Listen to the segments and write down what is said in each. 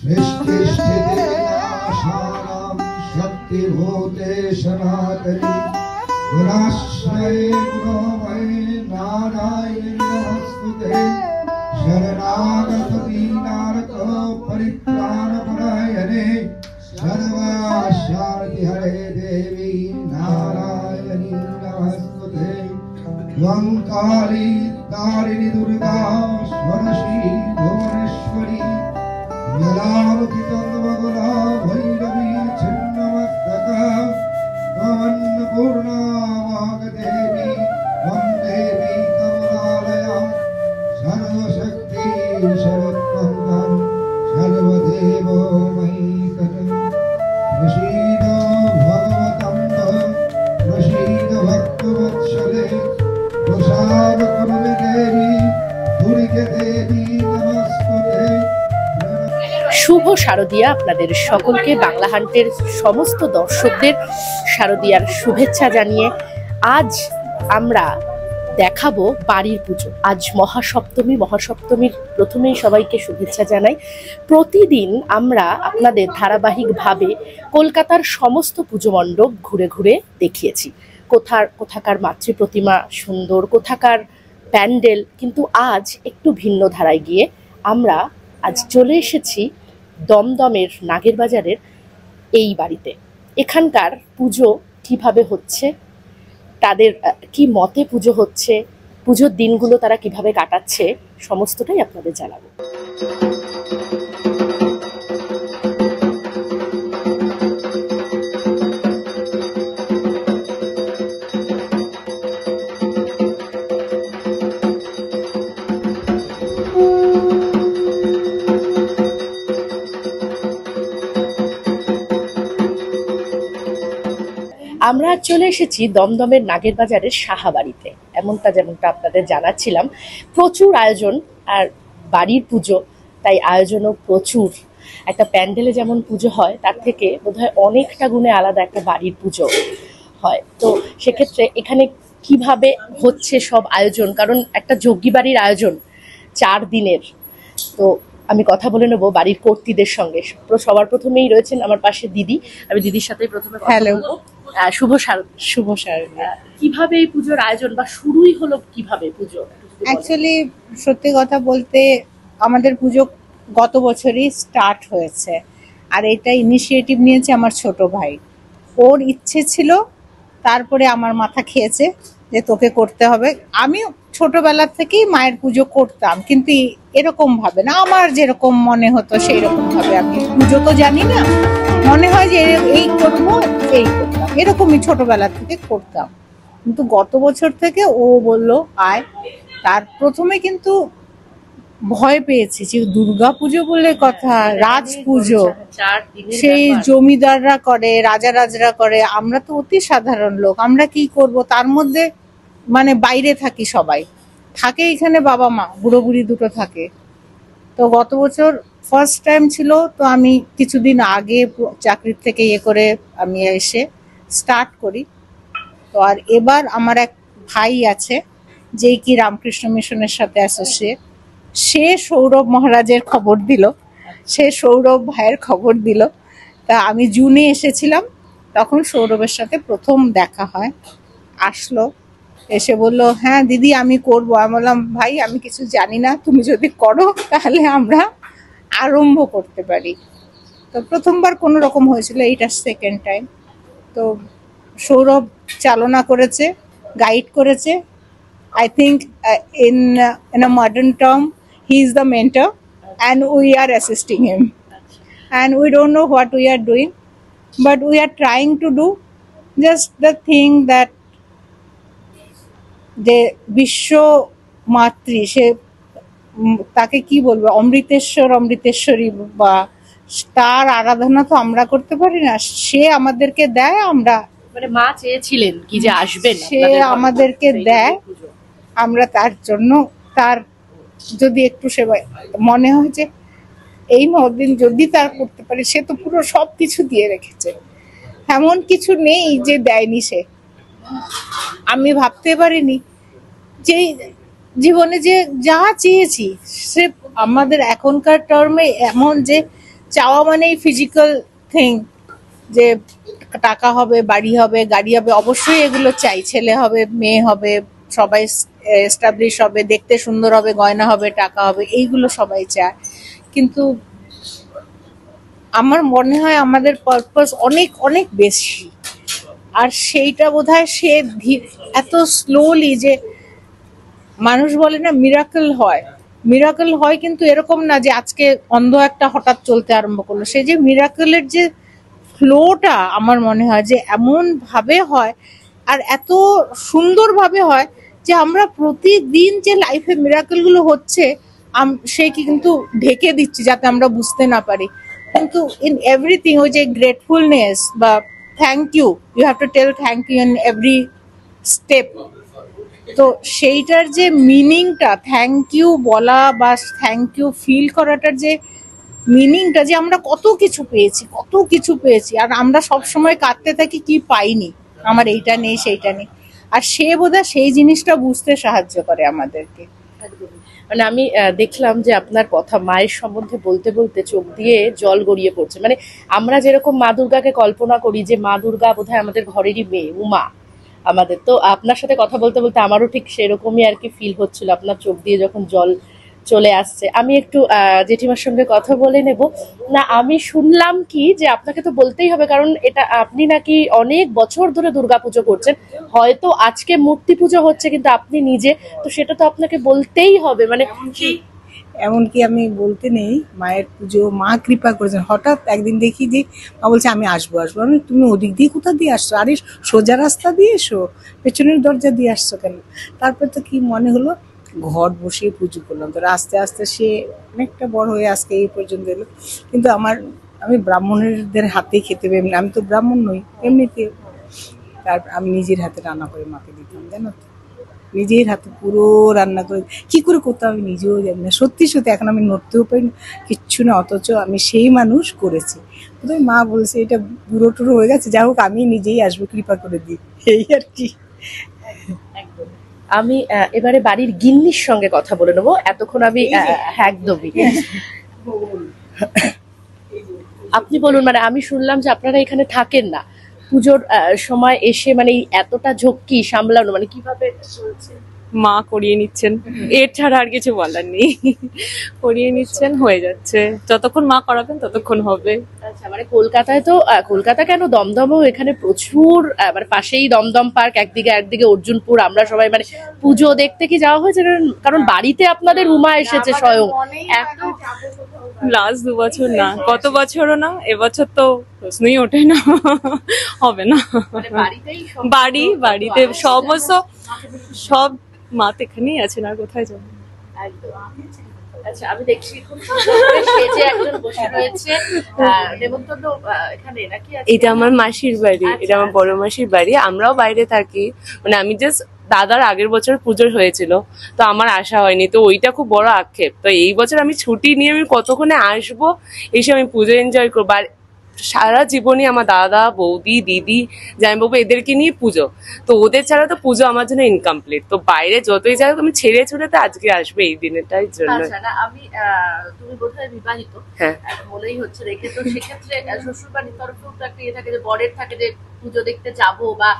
सृष्टिस्थिति विनाशानां शक्तिभूते सनातनी गुणाश्रये गुणमये नारायणी नमस्तुते शरणागत दीनार्थ परित्राणपरायणे सर्वशान्ति हरे देवी नारायणी नमस्तुते त्वं काली तारिणी दुर्गा स्वरशी भुवनेश्वरी जलावतितंगमगुला भैरवी छिन्नमस्तका त्वमन्नपूर्णा वाग्देवी वन्देवी कमलालयां सर्वशक्ति सर्वोत्तमं सर्वदेवमयीकरं प्रसीद भगवतम्ब प्रसीद भक्तवत्सले प्रसाद कुरु देवी दुर्गे देवी नमस्तुते। শুভ শারদিয়া আপনাদের সকলকে, বাংলা হান্টের সমস্ত দর্শকদের শারদিয়ার শুভেচ্ছা জানিয়ে আজ আমরা দেখাবো বাড়ির পুজো। আজ মহাসপ্তমী, মহাসপ্তমীর প্রথমেই সবাইকে শুভেচ্ছা জানাই। প্রতিদিন আমরা আপনাদের ধারাবাহিকভাবে কলকাতার সমস্ত পুজো মণ্ডপ ঘুরে ঘুরে দেখিয়েছি। কোথাকার মাতৃ প্রতিমা সুন্দর, কোথাকার প্যান্ডেল, কিন্তু আজ একটু ভিন্ন ধারায় গিয়ে আমরা আজ চলে এসেছি দমদমের নাগের বাজারের এই বাড়িতে। এখানকার পুজো কিভাবে হচ্ছে, তাদের কি মতে পুজো হচ্ছে, পুজোর দিনগুলো তারা কিভাবে কাটাচ্ছে, সমস্তটাই আপনাদের জানাবো। আমরা চলে এসেছি দমদমের নাগের বাজারের সাহাবাড়িতে। যেমনটা আপনাদের জানাচ্ছিলাম, প্রচুর আয়োজন আর বাড়ির পুজো, তাই আয়োজনও প্রচুর। একটা প্যান্ডেলে যেমন পুজো হয় তার থেকে বোধহয় অনেকটা গুণে আলাদা একটা বাড়ির পুজো হয়। তো সেক্ষেত্রে এখানে কিভাবে হচ্ছে সব আয়োজন, কারণ একটা যজ্ঞী বাড়ির আয়োজন 4 দিনের। তো আমি কথা বলে নেবো বাড়ির কর্ত্রীদের সঙ্গে। সবার প্রথমেই রয়েছেন আমার পাশে দিদি। আমি দিদির সাথে প্রথমে হ্যালো, শুভ শারদিয়া। কিভাবে এই পুজোর আয়োজন বা শুরুই হলো কিভাবে পুজো? অ্যাকচুয়ালি সত্যি কথা বলতে আমাদের পুজো গত বছরই স্টার্ট হয়েছে, আর এটা ইনিশিয়েটিভ নিয়েছে আমার ছোট ভাই। ওর ইচ্ছে ছিল, তারপরে আমার মাথা খেয়েছে যে তোকে করতে হবে। আমি ছোটবেলা থেকেই মায়ের পুজো করতাম, কিন্তু এরকম ভাবে না, আমার যেরকম মনে হতো সেই রকম ভাবে। আমি পুজো তো জানি না, মনে হয় যে এই করবো, এই করতাম, এরকমই ছোটবেলা থেকে করতাম। কিন্তু গত বছর থেকে ও বললো আয়। তার প্রথমে কিন্তু ভয় পেয়েছি যে দুর্গা পুজো বলে কথা, রাজ পুজো, সেই জমিদাররা করে, রাজারা করে, আমরা তো অতি সাধারণ লোক, আমরা কি করব? তার মধ্যে মানে বাইরে থাকি, সবাই থাকে এখানে, বাবা মা বুড়ো বুড়ি দুটো থাকে। তো গত বছর ফার্স্ট টাইম ছিল, তো আমি কিছুদিন আগে চাকরির থেকে করে আমি এসে স্টার্ট করি। তো আর এবার আমার এক ভাই আছে যে কি রামকৃষ্ণ মিশনের সাথে অ্যাসোসিয়েট, সে সৌরভ মহারাজের খবর দিল, সে সৌরভ ভাইয়ের খবর দিল। তা আমি জুনে এসেছিলাম, তখন সৌরভের সাথে প্রথম দেখা হয়। আসলো, এসে বললো হ্যাঁ দিদি আমি করব। আমি বললাম ভাই আমি কিছু জানি না, তুমি যদি করো তাহলে আমরা আরম্ভ করতে পারি। তো প্রথমবার কোনো রকম হয়েছিল, এইটা সেকেন্ড টাইম। তো সৌরভ চালনা করেছে, গাইড করেছে। I think in a modern term, he is the mentor and we are assisting him. And we don't know what we are doing, but we are trying to do just the thing that যে বিশ্ব মাতৃ, সে তাকে কি বলবো, অমৃতেশ্বরী, বা তার আরাধনা তো আমরা করতে পারি না, সে আমাদেরকে দেয়। আমরা মানে মা চেয়েছিলেন কি যে আসবেন, সে আমাদেরকে দেয়, আমরা তার জন্য, তার যদি একটু সেবা মনে হয় যে এই 9 দিন যদি তার করতে পারি, সে তো পুরো সবকিছু দিয়ে রেখেছে, এমন কিছু নেই যে দেয়নি সে। আমি ভাবতে পারিনি যে জীবনে যে যা চেয়েছি, সে আমাদের এখনকার টার্মে এমন যে চাওয়া মানেই ফিজিক্যাল থিং, যে টাকা হবে, বাড়ি হবে, গাড়ি হবে, অবশ্যই এগুলো চাই। ছেলে হবে, মেয়ে হবে, সবাই এস্টাবলিশ হবে, দেখতে সুন্দর হবে, গয়না হবে, টাকা হবে, এইগুলো সবাই চায়। কিন্তু আমার মনে হয় আমাদের পারপাস অনেক অনেক বেশি, আর সেইটা বোধহয় সে এত স্লোলি, যে মানুষ বলে না মিরাকেল হয়, মিরাকেল হয়, কিন্তু এরকম না যে আজকে অন্ধ একটা হঠাৎ চলতে আরম্ভ করলো। সে যে মিরাকেলের যে ফ্লোটা, আমার মনে হয় যে এমন ভাবে হয় আর এত সুন্দর ভাবে হয় যে আমরা প্রতিদিন যে লাইফে মিরাকেল গুলো হচ্ছে সে কিন্তু ঢেকে দিচ্ছি যাতে আমরা বুঝতে না পারি। কিন্তু ইন এভরিথিং ওই যে গ্রেটফুলনেস বা thank you, you have to tell thank you in every step. তো সেইটার যে মিনিংটা, থ্যাংক ইউ বলা বা থ্যাংক ইউ ফিল করাটার যে মিনিংটা, যে আমরা কত কিছু পেয়েছি, কত কিছু পেয়েছি, আর আমরা সব সময় কাঁদতে থাকি কি পাইনি, আমার এইটা নেই সেইটা নেই। আর সে বোধহয় সেই জিনিসটা বুঝতে সাহায্য করে আমাদেরকে। মানে আমি দেখলাম যে আপনার কথা মায়ের সম্বন্ধে বলতে বলতে চোখ দিয়ে জল গড়িয়ে পড়ছে। মানে আমরা যেরকম মা দুর্গাকে কল্পনা করি যে মা দুর্গা বোধহয় আমাদের ঘরেরই মেয়ে, উমা আমাদের, তো আপনার সাথে কথা বলতে বলতে আমারও ঠিক সেরকমই আর কি ফিল হচ্ছিল, আপনার চোখ দিয়ে যখন জল চলে আসছে। আমি একটু জেঠিমার সঙ্গে কথা বলে নেব। না, আমি শুনলাম কি যে আপনাকে তো বলতেই হবে, কারণ এটা আপনি নাকি অনেক বছর ধরে দুর্গাপুজো করছেন, হয়তো আজকে মূর্তি পুজো হচ্ছে কিন্তু আপনি নিজে, তো সেটা তো আপনাকে বলতেই হবে। মানে এমনকি আমি বলতে নেই, মায়ের পুজো মা কৃপা করেছেন। হঠাৎ একদিন দেখি যে মা বলছে আমি আসবো আসবো, আমি তুমি ওদিক দিয়ে কোথা দিয়ে আসছো, আরে সোজা রাস্তা দিয়ে এসো, পেছনের দরজা দিয়ে আসছো কেন? তারপর তো কি মনে হলো, ঘর বসিয়ে পুজো করলাম। তো আস্তে আস্তে সে অনেকটা বড় হয়ে আজকে এই পর্যন্ত এলো। কিন্তু আমি ব্রাহ্মণের হাতে খেতে পারি, আমি তো ব্রাহ্মণ নই এমনিতে। তারপর আমি নিজের হাতে রান্না করে মাকে দিতাম, জানো তো, নিজের হাতে পুরো রান্না করে কি করে করতাম আমি নিজেও জানি না। সত্যি সত্যি এখন আমি নড়তেও পারি না, কিচ্ছু না, অথচ আমি সেই মানুষ করেছি। তো মা বলছে এটা বুড়ো টুড়ো হয়ে গেছে, যাই হোক আমি নিজেই আসবো, কৃপা করে দিই, এই আর কি। আমি এবারে বাড়ির গিন্নির সঙ্গে কথা বলে নেবো। এতক্ষণ আমি একদমই আপনি বলুন, মানে আমি শুনলাম যে আপনারা এখানে থাকেন না, পুজোর সময় এসে মানে এতটা ঝক্কি সামলানো মানে কিভাবে চলছে? মা করিয়ে নিচ্ছেন, এর ছাড়া আর কিছু বলার নেই। করিয়ে নিচ্ছেন, হয়ে যাচ্ছে, যতক্ষণ মা করাবেন ততক্ষণ হবে। আচ্ছা, মানে কলকাতায় তো কলকাতা কেন, দমদমও এখানে প্রচুর, মানে পাশেই দমদম পার্ক, একদিকে অর্জুনপুর, আমরা সবাই মানে পুজো দেখতে কি যাওয়া হয়েছে? কারণ বাড়িতে আপনাদের উমা এসেছে স্বয়ং। লাস্ট 2 বছর না, গত বছরও না, এবছর তো প্রশ্নই ওঠে না, হবে না। বাড়িতে সমস্ত সব মা তো এখানেই আছেন, আর কোথায় যাবো? আচ্ছা, আমি দেখছি খুব সুন্দর করে সেজে একজন বসে রয়েছে। নেমন্তন্ন এখানে নাকি? এটা আমার মাসির বাড়ি, এটা আমার বড় মাসির বাড়ি। আমরাও বাইরে থাকি, মানে আমি জাস্ট দাদার আগের বছর পুজো হয়েছিল, তো আমার আসা হয়নি, তো ওইটা খুব বড় আক্ষেপ। তো এই বছর আমি ছুটি নিয়ে আমি কতক্ষণে আসবো, এসে আমি পুজো এনজয় করবো। আর সারা জীবনই আমার দাদা, বৌদি, দিদি, জামাইবাবু এদেরকে নিয়ে পুজো, তো ওদের ছাড়া তো পুজো আমার জন্য ইনকমপ্লিট। তো বাইরে যতই যাই আমি ছেড়ে ছুড়ে তো আজকে আসবে এই দিনটার জন্য। আমি তুমি বোধহয় বিবাহিত, হ্যাঁ মনেই হচ্ছে দেখে, তো সেক্ষেত্রে শ্বশুর বাড়ির তরফেও তো একটা ইয়ে থাকে যে বরের থাকে যে পুজো দেখতে যাবো, বা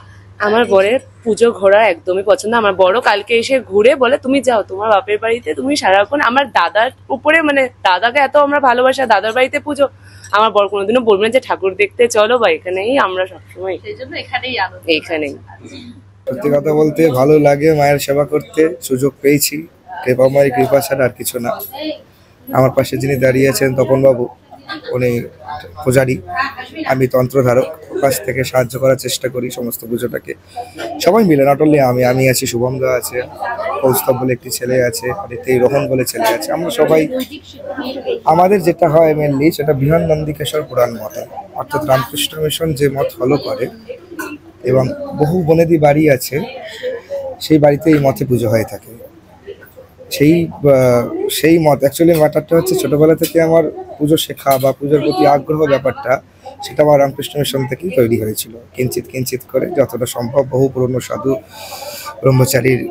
আমার বরের পুজো ঘোরা একদমই পছন্দ। আমার বড় কালকে এসে ঘুরে বলে তুমি যাও তোমার বাপের বাড়িতে, তুমি সারাক্ষণ আমার দাদার উপরে, মানে দাদাকে এত আমরা ভালোবাসা, দাদার বাড়িতে পুজো। আমার বর কোনোদিনও বলবেন যে ঠাকুর দেখতে চলো, বা এখানেই আমরা সবসময়, সেই জন্য এখানেই আনন্দ, এইখানেই। সত্যি কথা বলতে ভালো লাগে, মায়ের সেবা করতে সুযোগ পেয়েছি, কৃপাময় কৃপা ছাড়া আর কিছু না। আমার পাশে যিনি দাঁড়িয়ে আছেন তপন বাবু, উনি পূজারী, আমি তন্ত্রধারক, পাশ থেকে সাহায্য করার চেষ্টা করি সমস্ত পুজোটাকে। সবাই মিলে, নট অনলি আমি আছি, শুভম দা আছে, কৌস্তব বলে একটি ছেলে আছে, এই রোহন বলে ছেলে আছে, আমরা সবাই। আমাদের যেটা হয় মেনলি সেটা বিহান নন্দিকেশ্বর পুরাণ মতে, অর্থাৎ রামকৃষ্ণ মিশন যে মত ফলো করে, এবং বহু বনেদি বাড়ি আছে, সেই বাড়িতে এই মতে পুজো হয়ে থাকে। সেই মত অ্যাকচুয়ালি ম্যাটারটা হচ্ছে ছোটবেলা থেকে আমার পুজো শেখা বা পুজোর প্রতি আগ্রহ ব্যাপারটা, সেটা আমার রামকৃষ্ণ মিশন থেকেই তৈরি হয়েছিল। কিঞ্চিত কিঞ্চিত করে যতটা সম্ভব বহু পুরনো সাধু ব্রহ্মচারীর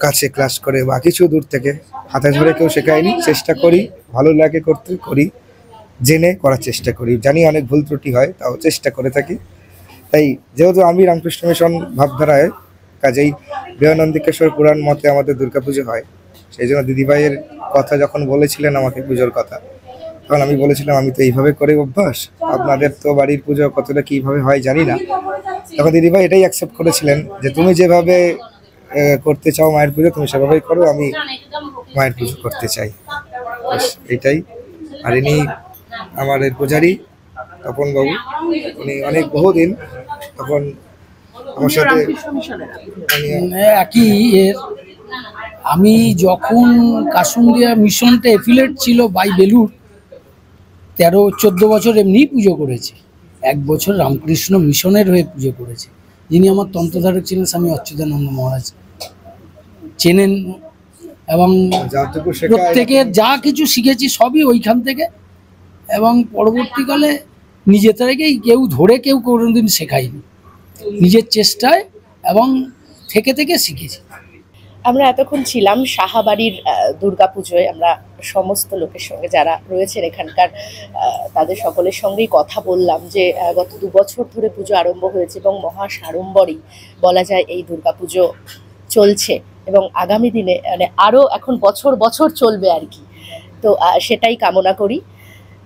কাছে ক্লাস করে বা কিছু দূর থেকে, হাতে ধরে কেউ শেখায়নি, চেষ্টা করি, ভালো লাগে করতে করি, জেনে করার চেষ্টা করি। জানি অনেক ভুল ত্রুটি হয়, তাও চেষ্টা করে থাকি। তাই যেহেতু আমি রামকৃষ্ণ মিশন ভাবধারায়, কাজেই বিবেকানন্দিকেশ্বর পুরাণ মতে আমাদের দুর্গাপুজো হয়, সেই জন্য দিদিভাইয়ের কথা যখন বলেছিলেন আমাকে পুজোর কথা, তখন আমি বলেছিলাম আমি তো এইভাবে করে অভ্যাস, আপনাদের তো বাড়ির পুজো কতটা কীভাবে হয় জানি না। তখন দিদিভাই এটাই অ্যাকসেপ্ট করেছিলেন যে তুমি যেভাবে করতে চাও মায়ের পুজো, তুমি সেভাবেই করো, আমি মায়ের পুজো করতে চাই, ব্যাস এটাই। আর ইনি আমাদের পূজারী তপন বাবু, উনি অনেক বহুদিন তখন আমার সাথে একই এর। আমি যখন কাসুন্দিয়া মিশনটা এফিলেট ছিল বাই বেলুর, 13-14 বছর এমনি পুজো করেছি। 1 বছর রামকৃষ্ণ মিশনের হয়ে পুজো করেছি। যিনি আমার তন্ত্রধারক ছিলেন স্বামী অচ্যুতানন্দ মহারাজ, চেনেন। এবং যতটুকু শেখা প্রত্যেকের যা কিছু শিখেছি সবই ওইখান থেকে। এবং পরবর্তীকালে নিজে থেকেই কেউ ধরে কেউ কোনোদিন শেখায়নি, নিজের চেষ্টায় এবং থেকে থেকে শিখেছি। আমরা এতক্ষণ ছিলাম সাহাবাড়ির দুর্গাপুজোয়। আমরা সমস্ত লোকের সঙ্গে যারা রয়েছেন এখানকার তাদের সকলের সঙ্গেই কথা বললাম যে গত 2 বছর ধরে পুজো আরম্ভ হয়েছে এবং মহা সাড়ম্বরেই বলা যায় এই দুর্গাপুজো চলছে, এবং আগামী দিনে মানে আরও এখন বছর বছর চলবে আর কি। তো সেটাই কামনা করি।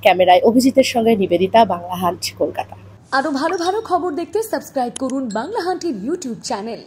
ক্যামেরায় অভিজিতের সঙ্গে নিবেদিতা, বাংলা হান্ট, কলকাতা। আরো ভালো ভালো খবর দেখতে সাবস্ক্রাইব করুন বাংলা হান্টের ইউটিউব চ্যানেল।